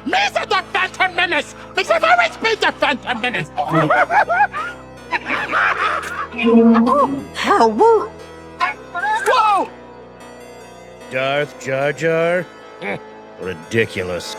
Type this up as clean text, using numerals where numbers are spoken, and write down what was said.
Me the Phantom Menace! Me have always been the Phantom Menace! Whoa! Darth Jar Jar? Ridiculous.